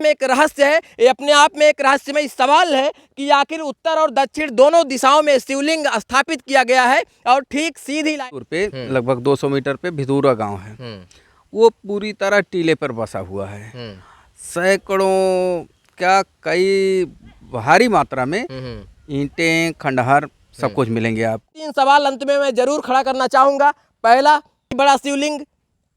में एक रहस्य है, ये अपने आप में एक रहस्यमय सवाल है कि आखिर उत्तर और दक्षिण दोनों दिशाओं में शिवलिंग स्थापित किया गया है और ठीक सीधी लाइन पे लगभग 200 मीटर पे भिदूरा गांव है। वो पूरी तरह टीले पर बसा हुआ है। सैकड़ों क्या कई भारी मात्रा में ईंटें खंडहर सब कुछ मिलेंगे आप। 3 सवाल अंत में मैं जरूर खड़ा करना चाहूँगा। पहला, बड़ा शिवलिंग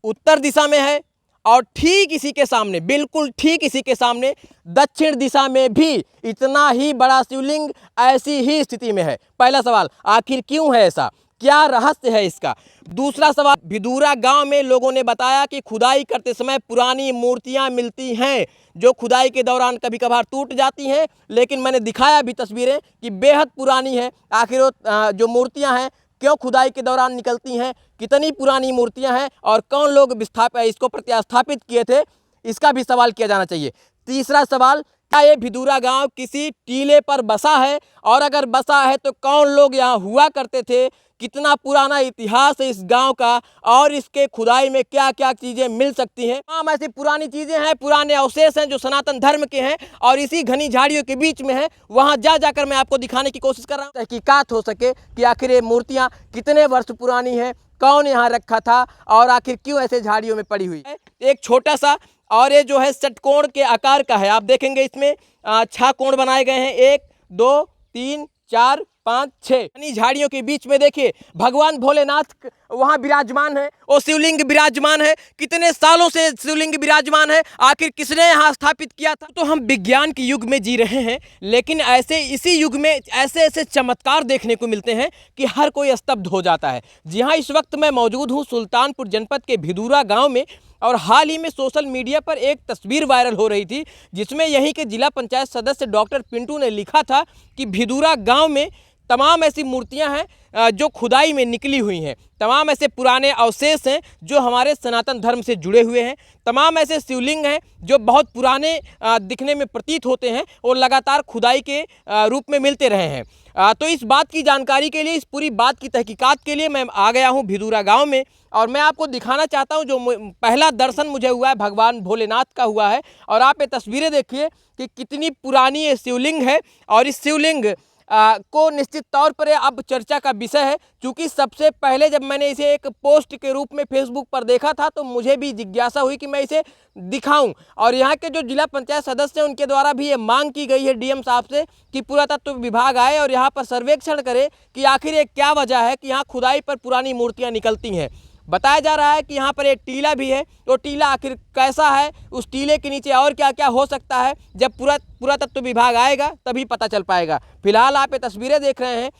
उत्तर दिशा में है और ठीक इसी के सामने, बिल्कुल ठीक इसी के सामने दक्षिण दिशा में भी इतना ही बड़ा शिवलिंग ऐसी ही स्थिति में है। पहला सवाल, आखिर क्यों है ऐसा, क्या रहस्य है इसका। दूसरा सवाल, भिदूरा गांव में लोगों ने बताया कि खुदाई करते समय पुरानी मूर्तियां मिलती हैं जो खुदाई के दौरान कभी कभार टूट जाती हैं, लेकिन मैंने दिखाया भी तस्वीरें कि बेहद पुरानी है। आखिर वो जो मूर्तियां हैं क्यों खुदाई के दौरान निकलती हैं, कितनी पुरानी मूर्तियां हैं और कौन लोग इसको प्रतिस्थापित किए थे, इसका भी सवाल किया जाना चाहिए। तीसरा सवाल, क्या ये भिदूरा गांव किसी टीले पर बसा है और अगर बसा है तो कौन लोग यहाँ हुआ करते थे, कितना पुराना इतिहास है इस गांव का और इसके खुदाई में क्या क्या चीज़ें मिल सकती हैं। तमाम ऐसी पुरानी चीज़ें हैं, पुराने अवशेष हैं जो सनातन धर्म के हैं और इसी घनी झाड़ियों के बीच में है। वहां जा जाकर मैं आपको दिखाने की कोशिश कर रहा हूँ तहकीकात हो सके कि आखिर ये मूर्तियाँ कितने वर्ष पुरानी हैं, कौन यहाँ रखा था और आखिर क्यों ऐसे झाड़ियों में पड़ी हुई है। एक छोटा सा और ये जो है षटकोण के आकार का है। आप देखेंगे इसमें 6 कोण बनाए गए हैं, 1 2 3 4 5 6। झाड़ियों के बीच में देखिए भगवान भोलेनाथ वहाँ विराजमान है, वो शिवलिंग विराजमान है। कितने सालों से शिवलिंग विराजमान है, आखिर किसने यहाँ स्थापित किया था। तो हम विज्ञान के युग में जी रहे हैं, लेकिन ऐसे इसी युग में ऐसे ऐसे चमत्कार देखने को मिलते हैं कि हर कोई स्तब्ध हो जाता है। जी हाँ, इस वक्त मैं मौजूद हूँ सुल्तानपुर जनपद के भिदूरा गाँव में और हाल ही में सोशल मीडिया पर एक तस्वीर वायरल हो रही थी जिसमें यहीं के जिला पंचायत सदस्य डॉक्टर पिंटू ने लिखा था कि भिदूरा गांव में तमाम ऐसी मूर्तियां हैं जो खुदाई में निकली हुई हैं, तमाम ऐसे पुराने अवशेष हैं जो हमारे सनातन धर्म से जुड़े हुए हैं, तमाम ऐसे शिवलिंग हैं जो बहुत पुराने दिखने में प्रतीत होते हैं और लगातार खुदाई के रूप में मिलते रहे हैं। तो इस बात की जानकारी के लिए, इस पूरी बात की तहकीकात के लिए मैं आ गया हूँ भिदूरा गांव में और मैं आपको दिखाना चाहता हूँ जो पहला दर्शन मुझे हुआ है भगवान भोलेनाथ का हुआ है। और आप ये तस्वीरें देखिए कि कितनी पुरानी ये शिवलिंग है और इस शिवलिंग को निश्चित तौर पर अब चर्चा का विषय है, क्योंकि सबसे पहले जब मैंने इसे एक पोस्ट के रूप में फेसबुक पर देखा था तो मुझे भी जिज्ञासा हुई कि मैं इसे दिखाऊं और यहाँ के जो जिला पंचायत सदस्य हैं उनके द्वारा भी ये मांग की गई है डीएम साहब से कि पुरातत्व विभाग आए और यहाँ पर सर्वेक्षण करे कि आखिर ये क्या वजह है कि यहाँ खुदाई पर पुरानी मूर्तियाँ निकलती हैं। बताया जा रहा है कि यहाँ पर एक टीला भी है, तो टीला आखिर कैसा है, उस टीले के नीचे और क्या क्या हो सकता है, जब पुरातत्व विभाग आएगा तभी पता चल पाएगा। फिलहाल आप ये तस्वीरें देख रहे हैं,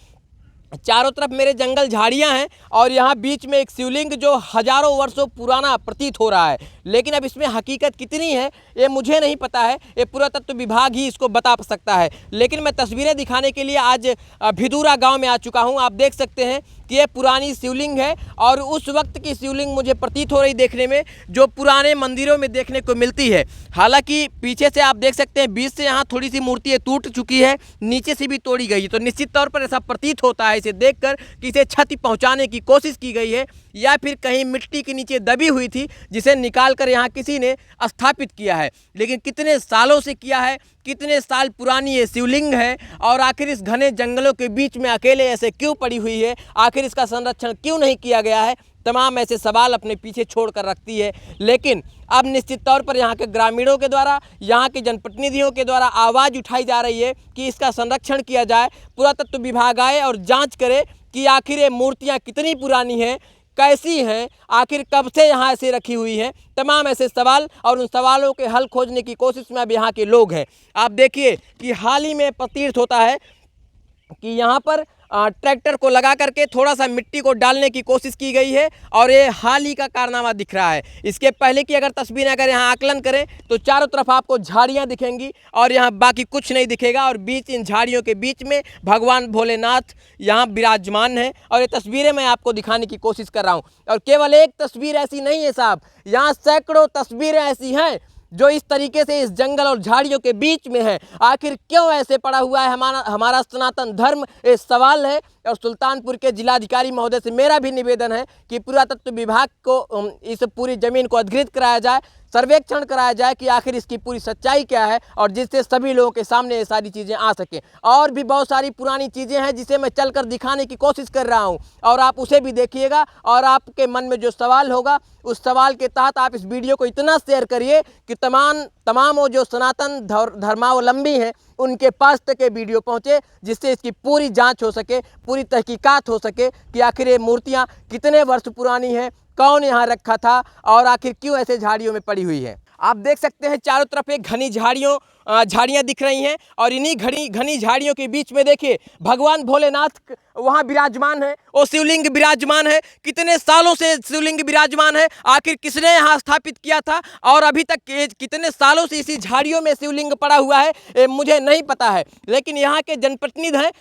चारों तरफ मेरे जंगल झाड़ियां हैं और यहाँ बीच में एक शिवलिंग जो हजारों वर्षों पुराना प्रतीत हो रहा है, लेकिन अब इसमें हकीकत कितनी है ये मुझे नहीं पता है, ये पुरातत्व विभाग ही इसको बता सकता है। लेकिन मैं तस्वीरें दिखाने के लिए आज भिदूरा गांव में आ चुका हूं। आप देख सकते हैं कि ये पुरानी शिवलिंग है और उस वक्त की शिवलिंग मुझे प्रतीत हो रही देखने में जो पुराने मंदिरों में देखने को मिलती है। हालांकि पीछे से आप देख सकते हैं बीच से यहाँ थोड़ी सी मूर्ति टूट चुकी है, नीचे से भी तोड़ी गई है, तो निश्चित तौर पर ऐसा प्रतीत होता है इसे देखकर कि इसे क्षति पहुंचाने की कोशिश की गई है या फिर कहीं मिट्टी के नीचे दबी हुई थी जिसे निकालकर यहाँ किसी ने स्थापित किया है। लेकिन कितने सालों से किया है, कितने साल पुरानी ये शिवलिंग है और आखिर इस घने जंगलों के बीच में अकेले ऐसे क्यों पड़ी हुई है, आखिर इसका संरक्षण क्यों नहीं किया गया है, तमाम ऐसे सवाल अपने पीछे छोड़कर रखती है। लेकिन अब निश्चित तौर पर यहाँ के ग्रामीणों के द्वारा, यहाँ के जनप्रतिनिधियों के द्वारा आवाज़ उठाई जा रही है कि इसका संरक्षण किया जाए, पुरातत्व विभाग आए और जांच करे कि आखिर ये मूर्तियाँ कितनी पुरानी हैं, कैसी हैं, आखिर कब से यहाँ ऐसे रखी हुई हैं, तमाम ऐसे सवाल और उन सवालों के हल खोजने की कोशिश में अब यहाँ के लोग हैं। आप देखिए कि हाल ही में प्रतीत होता है कि यहाँ पर ट्रैक्टर को लगा करके थोड़ा सा मिट्टी को डालने की कोशिश की गई है और ये हाल ही का कारनामा दिख रहा है। इसके पहले की अगर तस्वीरें अगर यहाँ आकलन करें तो चारों तरफ आपको झाड़ियाँ दिखेंगी और यहाँ बाकी कुछ नहीं दिखेगा और बीच इन झाड़ियों के बीच में भगवान भोलेनाथ यहाँ विराजमान है और ये तस्वीरें मैं आपको दिखाने की कोशिश कर रहा हूँ। और केवल एक तस्वीर ऐसी नहीं है साहब, यहाँ सैकड़ों तस्वीरें ऐसी हैं जो इस तरीके से इस जंगल और झाड़ियों के बीच में है। आखिर क्यों ऐसे पड़ा हुआ है हमारा सनातन धर्म, ये सवाल है। और सुल्तानपुर के जिलाधिकारी महोदय से मेरा भी निवेदन है कि पुरातत्व विभाग को इस पूरी ज़मीन को अधिकृत कराया जाए, सर्वेक्षण कराया जाए कि आखिर इसकी पूरी सच्चाई क्या है, और जिससे सभी लोगों के सामने ये सारी चीज़ें आ सकें। और भी बहुत सारी पुरानी चीज़ें हैं जिसे मैं चलकर दिखाने की कोशिश कर रहा हूँ, और आप उसे भी देखिएगा, और आपके मन में जो सवाल होगा उस सवाल के तहत आप इस वीडियो को इतना शेयर करिए कि तमाम वो जो सनातन धर्मावलंबी हैं उनके पास तक ये वीडियो पहुँचे, जिससे इसकी पूरी जांच हो सके, पूरी तहकीकात हो सके कि आखिर ये मूर्तियाँ कितने वर्ष पुरानी हैं, कौन यहाँ रखा था, और आखिर क्यों ऐसे झाड़ियों में पड़ी हुई है। आप देख सकते हैं चारों तरफ एक घनी झाड़ियाँ दिख रही हैं, और इन्हीं घनी झाड़ियों के बीच में देखिए भगवान भोलेनाथ वहाँ विराजमान है, वो शिवलिंग विराजमान है। कितने सालों से शिवलिंग विराजमान है, आखिर किसने यहाँ स्थापित किया था, और अभी तक कितने सालों से इसी झाड़ियों में शिवलिंग पड़ा हुआ है मुझे नहीं पता है। लेकिन यहाँ के जनप्रतिनिधि हैं,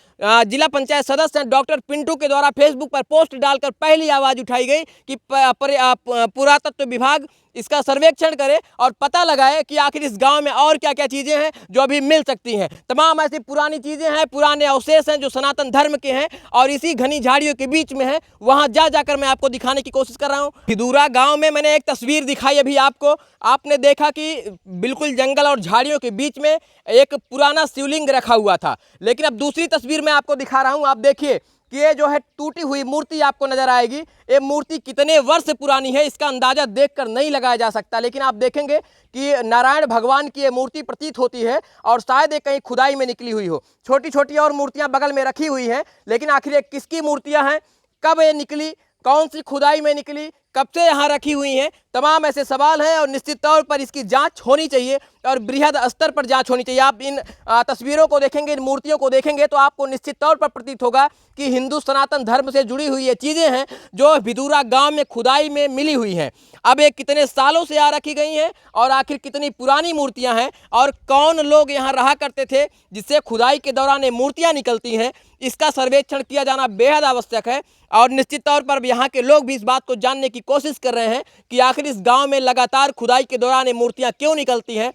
जिला पंचायत सदस्य हैं डॉक्टर पिंटू के द्वारा फेसबुक पर पोस्ट डालकर पहली आवाज़ उठाई गई कि पुरातत्व विभाग इसका सर्वेक्षण करे और पता लगाए कि आखिर इस गांव में और क्या क्या चीज़ें हैं जो अभी मिल सकती हैं। तमाम ऐसी पुरानी चीज़ें हैं, पुराने अवशेष हैं जो सनातन धर्म के हैं, और इसी घनी झाड़ियों के बीच में है। वहां जाकर मैं आपको दिखाने की कोशिश कर रहा हूं। भिदूरा गांव में मैंने एक तस्वीर दिखाई अभी आपको, आपने देखा कि बिल्कुल जंगल और झाड़ियों के बीच में एक पुराना शिवलिंग रखा हुआ था। लेकिन अब दूसरी तस्वीर मैं आपको दिखा रहा हूं, आप देखिए कि ये जो है टूटी हुई मूर्ति आपको नजर आएगी। ये मूर्ति कितने वर्ष पुरानी है इसका अंदाजा देखकर नहीं लगाया जा सकता, लेकिन आप देखेंगे कि नारायण भगवान की ये मूर्ति प्रतीत होती है, और शायद ये कहीं खुदाई में निकली हुई हो। छोटी छोटी और मूर्तियां बगल में रखी हुई हैं, लेकिन आखिर ये किसकी मूर्तियां हैं, कब ये निकली, कौन सी खुदाई में निकली, कब से यहाँ रखी हुई हैं, तमाम ऐसे सवाल हैं, और निश्चित तौर पर इसकी जांच होनी चाहिए, और बृहद स्तर पर जांच होनी चाहिए। आप इन तस्वीरों को देखेंगे, इन मूर्तियों को देखेंगे तो आपको निश्चित तौर पर प्रतीत होगा कि हिंदू सनातन धर्म से जुड़ी हुई ये चीज़ें हैं जो भिदूरा गांव में खुदाई में मिली हुई हैं। अब ये कितने सालों से यहाँ रखी गई हैं, और आखिर कितनी पुरानी मूर्तियाँ हैं, और कौन लोग यहाँ रहा करते थे जिससे खुदाई के दौरान ये मूर्तियाँ निकलती हैं, इसका सर्वेक्षण किया जाना बेहद आवश्यक है। और निश्चित तौर पर यहाँ के लोग भी इस बात को जानने की कोशिश कर रहे हैं कि आखिर इस गांव में लगातार खुदाई के दौरान ये मूर्तियाँ क्यों निकलती हैं।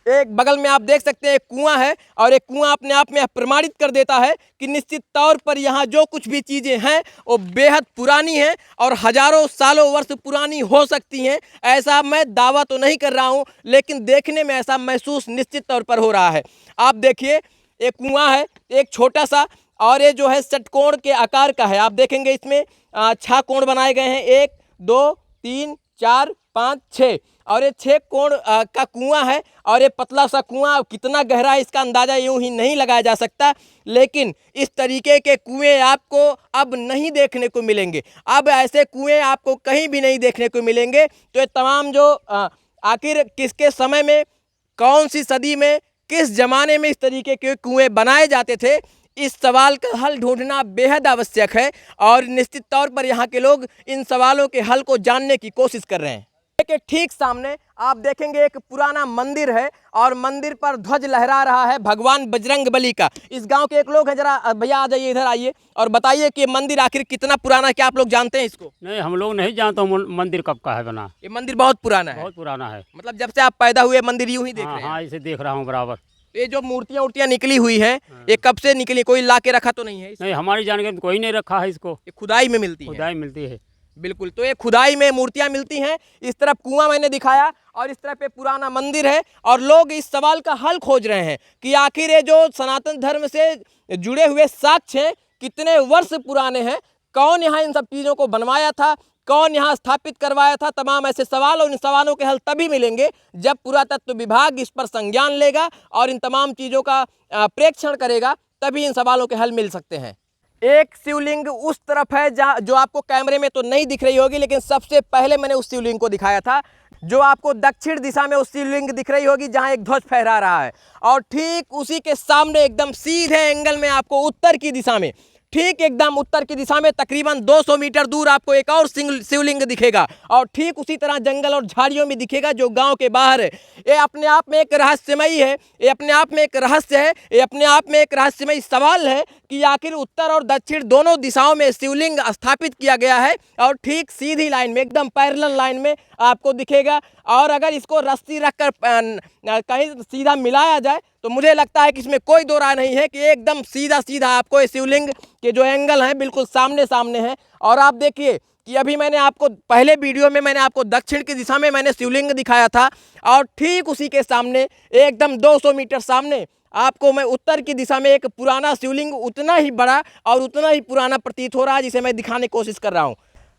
एक बगल में आप देख सकते हैं एक कुआं है, और एक कुआं अपने आप में प्रमाणित कर देता है कि निश्चित तौर पर यहाँ जो कुछ भी चीज़ें हैं वो बेहद पुरानी हैं, और हजारों सालों वर्ष पुरानी हो सकती हैं। ऐसा मैं दावा तो नहीं कर रहा हूँ, लेकिन देखने में ऐसा महसूस निश्चित तौर पर हो रहा है। आप देखिए एक कुआं है, एक छोटा सा, और ये जो है षटकोण के आकार का है। आप देखेंगे इसमें 6 कोण बनाए गए हैं, 1 2 3 4 5 6, और ये 6 कोण का कुआं है, और ये पतला सा कुआं कितना गहरा है इसका अंदाज़ा यूं ही नहीं लगाया जा सकता। लेकिन इस तरीके के कुएं आपको अब नहीं देखने को मिलेंगे, अब ऐसे कुएं आपको कहीं भी नहीं देखने को मिलेंगे। तो ये तमाम जो आखिर किसके समय में, कौन सी सदी में, किस ज़माने में इस तरीके के कुएं बनाए जाते थे, इस सवाल का हल ढूंढना बेहद आवश्यक है, और निश्चित तौर पर यहाँ के लोग इन सवालों के हल को जानने की कोशिश कर रहे हैं। के ठीक सामने आप देखेंगे एक पुराना मंदिर है, और मंदिर पर ध्वज लहरा रहा है भगवान बजरंगबली का। इस गांव के एक लोग हैं, जरा भैया आ जाइए, इधर आइए और बताइए कि मंदिर आखिर कितना पुराना है, क्या आप लोग जानते हैं इसको? नहीं, हम लोग नहीं जानते मंदिर कब का है बना। ये मंदिर बहुत पुराना है, बहुत पुराना है, मतलब जब से आप पैदा हुए मंदिर यूं ही देख रहे हैं? हाँ, इसे देख रहा हूँ बराबर। ये जो मूर्तियाँ निकली हुई हैं, ये कब से निकली, कोई ला के रखा तो नहीं है? नहीं, हमारी जानकारी कोई नहीं रखा है इसको, ये खुदाई में मिलती है? खुदाई मिलती है, बिल्कुल। तो ये खुदाई में मूर्तियां मिलती हैं। इस तरफ कुआं मैंने दिखाया, और इस तरफ पे पुराना मंदिर है, और लोग इस सवाल का हल खोज रहे हैं कि आखिर ये जो सनातन धर्म से जुड़े हुए साक्ष्य हैं कितने वर्ष पुराने हैं, कौन यहाँ इन सब चीज़ों को बनवाया था, कौन यहाँ स्थापित करवाया था। तमाम ऐसे सवाल, और इन सवालों के हल तभी मिलेंगे जब पुरातत्व विभाग इस पर संज्ञान लेगा और इन तमाम चीज़ों का प्रेक्षण करेगा, तभी इन सवालों के हल मिल सकते हैं। एक शिवलिंग उस तरफ है जहाँ, जो आपको कैमरे में तो नहीं दिख रही होगी, लेकिन सबसे पहले मैंने उस शिवलिंग को दिखाया था, जो आपको दक्षिण दिशा में उस शिवलिंग दिख रही होगी जहाँ एक ध्वज फहरा रहा है। और ठीक उसी के सामने एकदम सीधे एंगल में आपको उत्तर की दिशा में, ठीक एकदम उत्तर की दिशा में तकरीबन 200 मीटर दूर आपको एक और शिवलिंग दिखेगा, और ठीक उसी तरह जंगल और झाड़ियों में दिखेगा जो गांव के बाहर है। ये अपने आप में एक रहस्यमयी है, ये अपने आप में एक रहस्य है, ये अपने आप में एक रहस्यमयी सवाल है कि आखिर उत्तर और दक्षिण दोनों दिशाओं में शिवलिंग स्थापित किया गया है, और ठीक सीधी लाइन में, एकदम पैरेलल लाइन में आपको दिखेगा। और अगर इसको रस्सी रखकर कहीं सीधा मिलाया जाए तो मुझे लगता है कि इसमें कोई दो राय नहीं है कि एकदम सीधा सीधा आपको ये शिवलिंग के जो एंगल हैं बिल्कुल सामने सामने हैं। और आप देखिए कि अभी मैंने आपको पहले वीडियो में मैंने आपको दक्षिण की दिशा में मैंने शिवलिंग दिखाया था, और ठीक उसी के सामने एकदम 200 मीटर सामने आपको मैं उत्तर की दिशा में एक पुराना शिवलिंग उतना ही बड़ा और उतना ही पुराना प्रतीत हो रहा है, जिसे मैं दिखाने की कोशिश कर रहा हूँ।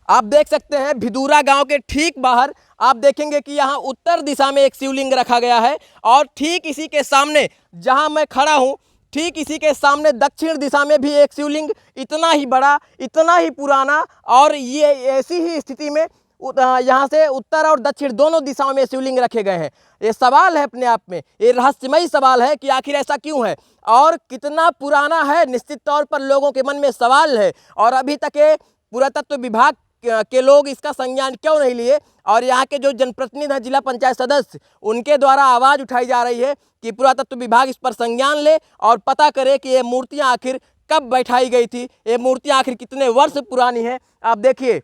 आप देख सकते हैं भिदूरा गांव के ठीक बाहर आप देखेंगे कि यहाँ उत्तर दिशा में एक शिवलिंग रखा गया है, और ठीक इसी के सामने जहाँ मैं खड़ा हूँ ठीक इसी के सामने दक्षिण दिशा में भी एक शिवलिंग इतना ही बड़ा, इतना ही पुराना, और ये ऐसी ही स्थिति में यहाँ से उत्तर और दक्षिण दोनों दिशाओं में शिवलिंग रखे गए हैं। ये सवाल है अपने आप में, ये रहस्यमयी सवाल है कि आखिर ऐसा क्यों है और कितना पुराना है। निश्चित तौर पर लोगों के मन में सवाल है, और अभी तक ये पुरातत्व विभाग के लोग इसका संज्ञान क्यों नहीं लिए, और यहाँ के जो जनप्रतिनिधि हैं जिला पंचायत सदस्य, उनके द्वारा आवाज़ उठाई जा रही है कि पुरातत्व विभाग इस पर संज्ञान ले और पता करे कि ये मूर्तियाँ आखिर कब बैठाई गई थी, ये मूर्तियाँ आखिर कितने वर्ष पुरानी है। आप देखिए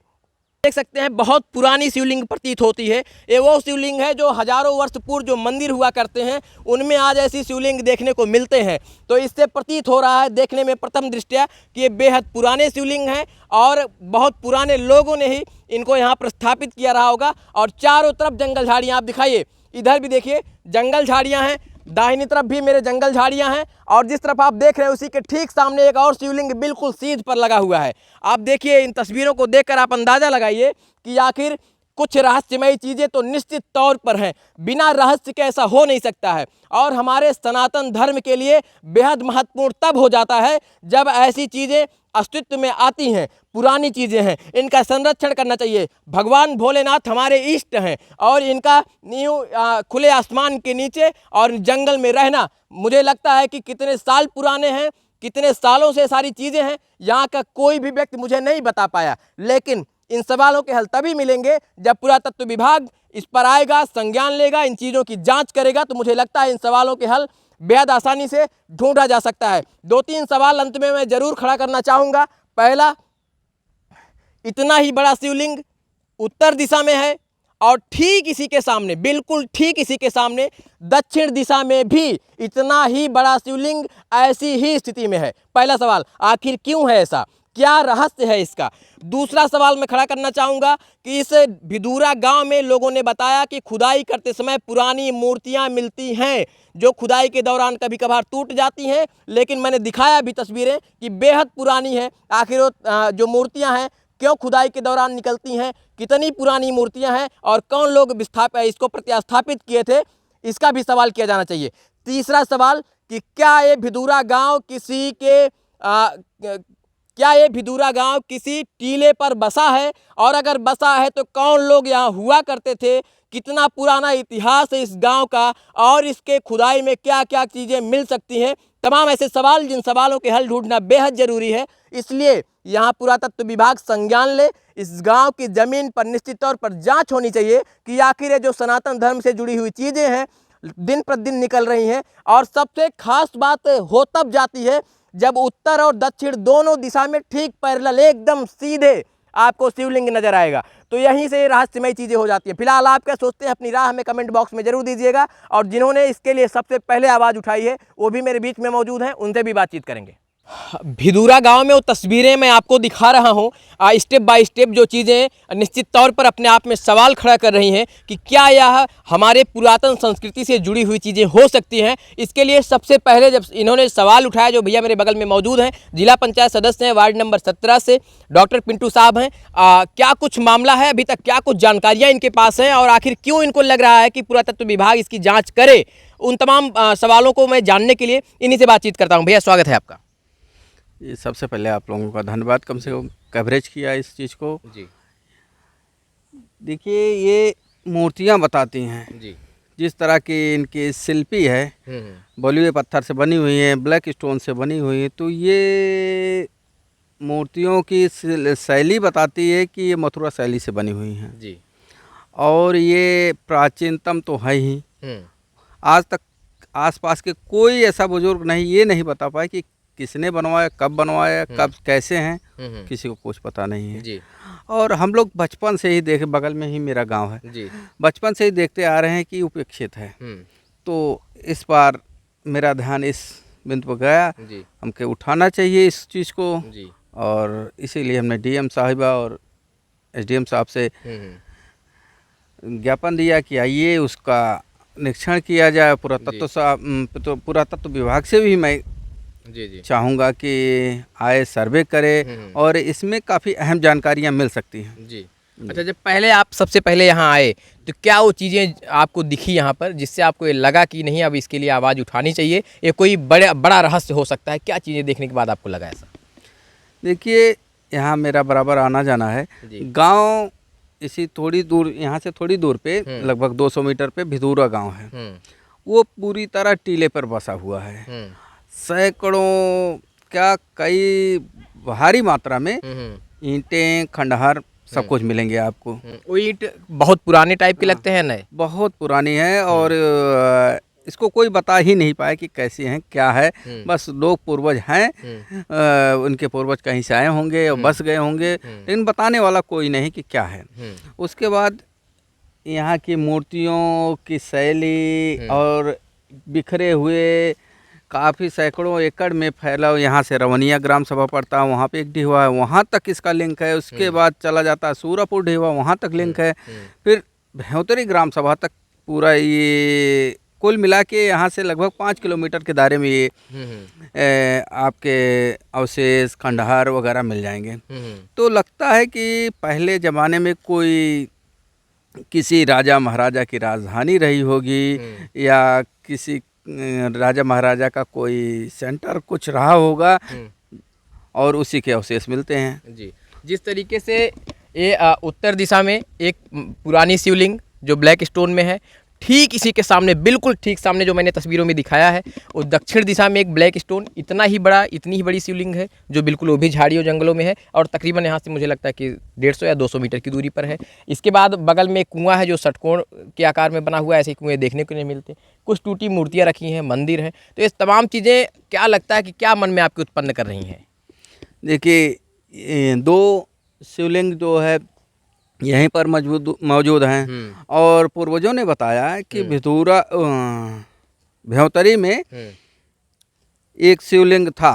देख सकते हैं बहुत पुरानी शिवलिंग प्रतीत होती है। ये वो शिवलिंग है जो हजारों वर्ष पूर्व जो मंदिर हुआ करते हैं उनमें आज ऐसी शिवलिंग देखने को मिलते हैं। तो इससे प्रतीत हो रहा है देखने में प्रथम दृष्टया कि ये बेहद पुराने शिवलिंग हैं, और बहुत पुराने लोगों ने ही इनको यहाँ पर स्थापित किया रहा होगा। और चारों तरफ जंगल झाड़ियाँ आप दिखाइए, इधर भी देखिए जंगल झाड़ियाँ हैं, दाहिनी तरफ भी मेरे जंगल झाड़ियाँ हैं, और जिस तरफ आप देख रहे हैं उसी के ठीक सामने एक और शिवलिंग बिल्कुल सीध पर लगा हुआ है। आप देखिए इन तस्वीरों को देखकर आप अंदाज़ा लगाइए कि आखिर कुछ रहस्यमयी चीज़ें तो निश्चित तौर पर हैं, बिना रहस्य के ऐसा हो नहीं सकता है। और हमारे सनातन धर्म के लिए बेहद महत्वपूर्ण तब हो जाता है जब ऐसी चीज़ें अस्तित्व में आती हैं, पुरानी चीज़ें हैं, इनका संरक्षण करना चाहिए। भगवान भोलेनाथ हमारे इष्ट हैं, और इनका यूँ खुले आसमान के नीचे और जंगल में रहना मुझे लगता है कि कितने साल पुराने हैं, कितने सालों से सारी चीज़ें हैं, यहाँ का कोई भी व्यक्ति मुझे नहीं बता पाया। लेकिन इन सवालों के हल तभी मिलेंगे जब पुरातत्व विभाग इस पर आएगा, संज्ञान लेगा, इन चीज़ों की जांच करेगा। तो मुझे लगता है इन सवालों के हल बेहद आसानी से ढूंढा जा सकता है। 2-3 सवाल अंत में मैं ज़रूर खड़ा करना चाहूँगा। पहला, इतना ही बड़ा शिवलिंग उत्तर दिशा में है, और ठीक इसी के सामने, बिल्कुल ठीक इसी के सामने दक्षिण दिशा में भी इतना ही बड़ा शिवलिंग ऐसी ही स्थिति में है। पहला सवाल, आखिर क्यों है ऐसा, क्या रहस्य है इसका। दूसरा सवाल मैं खड़ा करना चाहूँगा कि इस भिदूरा गांव में लोगों ने बताया कि खुदाई करते समय पुरानी मूर्तियां मिलती हैं, जो खुदाई के दौरान कभी कभार टूट जाती हैं, लेकिन मैंने दिखाया भी तस्वीरें कि बेहद पुरानी है। आखिर वो जो मूर्तियां हैं क्यों खुदाई के दौरान निकलती हैं, कितनी पुरानी मूर्तियां हैं, और कौन लोग इसको प्रतिस्थापित किए थे, इसका भी सवाल किया जाना चाहिए। तीसरा सवाल कि क्या ये भिदूरा गाँव किसी टीले पर बसा है, और अगर बसा है तो कौन लोग यहाँ हुआ करते थे, कितना पुराना इतिहास है इस गांव का, और इसके खुदाई में क्या क्या चीज़ें मिल सकती हैं। तमाम ऐसे सवाल जिन सवालों के हल ढूंढना बेहद ज़रूरी है। इसलिए यहाँ पुरातत्व विभाग संज्ञान ले, इस गांव की ज़मीन पर निश्चित तौर पर जांच होनी चाहिए कि आखिर ये जो सनातन धर्म से जुड़ी हुई चीज़ें हैं दिन प्रतिदिन निकल रही हैं। और सबसे खास बात हो तब जाती है जब उत्तर और दक्षिण दोनों दिशा में ठीक पैरेलल एकदम सीधे आपको शिवलिंग नजर आएगा। तो यहीं से रहस्यमय चीज़ें हो जाती है। फिलहाल आप क्या सोचते हैं अपनी राय हमें कमेंट बॉक्स में जरूर दीजिएगा, और जिन्होंने इसके लिए सबसे पहले आवाज़ उठाई है वो भी मेरे बीच में मौजूद हैं, उनसे भी बातचीत करेंगे। भिदूरा गांव में वो तस्वीरें मैं आपको दिखा रहा हूँ, स्टेप बाय स्टेप जो चीज़ें निश्चित तौर पर अपने आप में सवाल खड़ा कर रही हैं कि क्या यह हमारे पुरातन संस्कृति से जुड़ी हुई चीज़ें हो सकती हैं। इसके लिए सबसे पहले जब इन्होंने सवाल उठाया, जो भैया मेरे बगल में मौजूद हैं, जिला पंचायत सदस्य हैं वार्ड नंबर 17 से डॉक्टर पिंटू साहब हैं, क्या कुछ मामला है, अभी तक क्या कुछ जानकारियाँ इनके पास हैं, और आखिर क्यों इनको लग रहा है कि पुरातत्व विभाग इसकी जाँच करे, उन तमाम सवालों को मैं जानने के लिए इन्हीं से बातचीत करता हूँ। भैया स्वागत है आपका। ये सबसे पहले आप लोगों का धन्यवाद, कम से कम कवरेज किया इस चीज़ को जी। देखिए ये मूर्तियाँ बताती हैं जी। जिस तरह की इनकी शिल्पी है, बलुए हुए पत्थर से बनी हुई है, ब्लैक स्टोन से बनी हुई है, तो ये मूर्तियों की शैली बताती है कि ये मथुरा शैली से बनी हुई हैं जी। और ये प्राचीनतम तो है ही। आज तक आसपास के कोई ऐसा बुजुर्ग नहीं ये नहीं बता पाए कि किसने बनवाया, कब बनवाया, कब कैसे हैं, किसी को कुछ पता नहीं है जी और हम लोग बचपन से ही देखे, बगल में ही मेरा गांव है, जी। बचपन से ही देखते आ रहे हैं कि उपेक्षित है। तो इस बार मेरा ध्यान इस बिंदु पर गया, जी हमको उठाना चाहिए इस चीज़ को जी। और इसीलिए हमने डीएम साहिबा और एसडीएम साहब से ज्ञापन दिया कि आइए उसका निरीक्षण किया जाए। पुरातत्व विभाग से भी मैं जी जी चाहूँगा कि आए सर्वे करे और इसमें काफ़ी अहम जानकारियाँ मिल सकती हैं। जी। अच्छा, जब पहले आप सबसे पहले यहाँ आए तो क्या वो चीज़ें आपको दिखी यहाँ पर जिससे आपको ये लगा कि नहीं अब इसके लिए आवाज़ उठानी चाहिए, ये कोई बड़ा रहस्य हो सकता है? क्या चीज़ें देखने के बाद आपको लगा ऐसा? देखिए, यहाँ मेरा बराबर आना जाना है। गांव इसी थोड़ी दूर, यहाँ से थोड़ी दूर पे लगभग 200 मीटर पे भिदूरा गांव है। वो पूरी तरह टीले पर बसा हुआ है। सैकड़ों क्या कई भारी मात्रा में ईंटें, खंडहर सब कुछ मिलेंगे आपको। वो ईंट बहुत पुराने टाइप के लगते हैं, नए? बहुत पुरानी है और इसको कोई बता ही नहीं पाया कि कैसी हैं, क्या है। बस लोग पूर्वज हैं, उनके पूर्वज कहीं से आए होंगे और बस गए होंगे, लेकिन बताने वाला कोई नहीं कि क्या है। उसके बाद यहाँ की मूर्तियों की शैली और बिखरे हुए काफ़ी सैकड़ों एकड़ में फैला, यहाँ से रवनिया ग्राम सभा पड़ता है, वहाँ पे एक ढीवा है, वहाँ तक इसका लिंक है। उसके बाद चला जाता है सूरापुर ढीवा, वहाँ तक लिंक है। फिर भ्योतरी ग्राम सभा तक पूरा ये कुल मिला के यहाँ से लगभग 5 किलोमीटर के दायरे में ये आपके अवशेष, खंडहर वगैरह मिल जाएंगे। तो लगता है कि पहले ज़माने में कोई किसी राजा महाराजा की राजधानी रही होगी या किसी राजा महाराजा का कोई सेंटर कुछ रहा होगा और उसी के अवशेष मिलते हैं। जी। जिस तरीके से ये उत्तर दिशा में एक पुरानी शिवलिंग जो ब्लैक स्टोन में है, ठीक इसी के सामने, बिल्कुल ठीक सामने जो मैंने तस्वीरों में दिखाया है, और दक्षिण दिशा में एक ब्लैक स्टोन, इतना ही बड़ा, इतनी ही बड़ी शिवलिंग है जो बिल्कुल वो भी झाड़ियों जंगलों में है और तकरीबन यहाँ से मुझे लगता है कि 150 या 200 मीटर की दूरी पर है। इसके बाद बगल में एक कुआं है जो षटकोण के आकार में बना हुआ है, ऐसे कुएँ देखने को नहीं मिलते। कुछ टूटी मूर्तियाँ रखी हैं, मंदिर है। तो ये तमाम चीज़ें क्या लगता है कि क्या मन में आपके उत्पन्न कर रही हैं? देखिए, 2 शिवलिंग जो है यहीं पर मौजूद हैं और पूर्वजों ने बताया कि भ्योतरी में एक शिवलिंग था।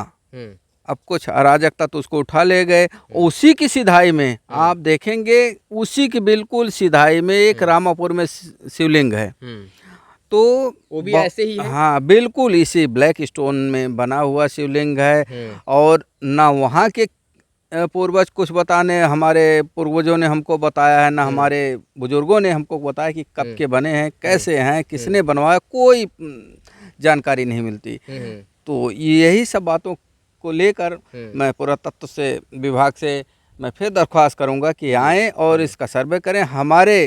अब कुछ अराजकता तो उसको उठा ले गए। उसी की सिधाई में आप देखेंगे, उसी की बिल्कुल सिधाई में एक रामापुर में शिवलिंग है। तो वो भी ऐसे ही है? हाँ, बिल्कुल इसी ब्लैक स्टोन में बना हुआ शिवलिंग है। और ना वहाँ के पूर्वज कुछ बताने, हमारे पूर्वजों ने हमको बताया है, ना हमारे बुजुर्गों ने हमको बताया कि कब के बने हैं, कैसे हैं, किसने बनवाया, कोई जानकारी नहीं मिलती। तो यही सब बातों को लेकर मैं पुरातत्व से विभाग से मैं फिर दरख्वास्त करूंगा कि आएँ और इसका सर्वे करें। हमारे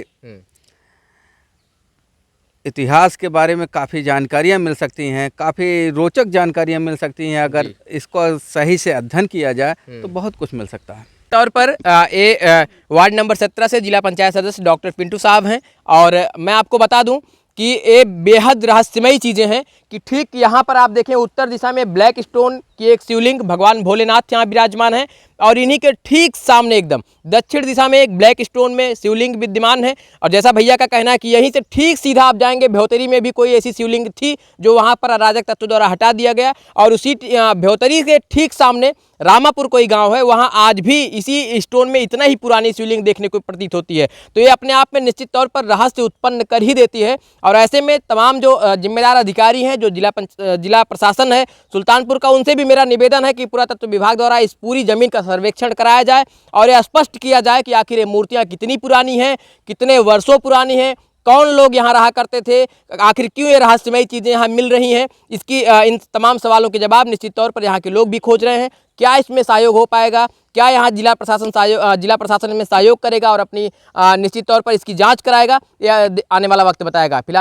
इतिहास के बारे में काफ़ी जानकारियाँ मिल सकती हैं, काफ़ी रोचक जानकारियाँ मिल सकती हैं। अगर इसको सही से अध्ययन किया जाए तो बहुत कुछ मिल सकता है। तौर पर ये वार्ड नंबर 17 से जिला पंचायत सदस्य डॉक्टर पिंटू साहब हैं और मैं आपको बता दूं कि ये बेहद रहस्यमयी चीज़ें हैं कि ठीक यहाँ पर आप देखें उत्तर दिशा में ब्लैक स्टोन की एक शिवलिंग भगवान भोलेनाथ यहाँ विराजमान है और इन्हीं के ठीक सामने एकदम दक्षिण दिशा में एक ब्लैक स्टोन में शिवलिंग विद्यमान है। और जैसा भैया का कहना है कि यहीं से ठीक सीधा आप जाएंगे, भ्योतरी में भी कोई ऐसी शिवलिंग थी जो वहाँ पर अराजक तत्व द्वारा हटा दिया गया और उसी भ्योतरी के ठीक सामने रामापुर कोई गांव है, वहां आज भी इसी स्टोन में इतना ही पुरानी शिवलिंग देखने को प्रतीत होती है। तो ये अपने आप में निश्चित तौर पर रहस्य उत्पन्न कर ही देती है और ऐसे में तमाम जो जिम्मेदार अधिकारी हैं, जो जिला प्रशासन है सुल्तानपुर का, उनसे भी मेरा निवेदन है कि पुरातत्व विभाग द्वारा इस पूरी जमीन का सर्वेक्षण कराया जाए और यह स्पष्ट किया जाए कि आखिर ये मूर्तियाँ कितनी पुरानी हैं, कितने वर्षों पुरानी हैं, कौन लोग यहाँ रहा करते थे, आखिर क्यों ये रहस्यमयी चीज़ें यहाँ मिल रही हैं। इसकी इन तमाम सवालों के जवाब निश्चित तौर पर यहाँ के लोग भी खोज रहे हैं। क्या इसमें सहयोग हो पाएगा, क्या यहाँ जिला प्रशासन में सहयोग करेगा और अपनी निश्चित तौर पर इसकी जांच कराएगा, यह आने वाला वक्त बताएगा। फिलहाल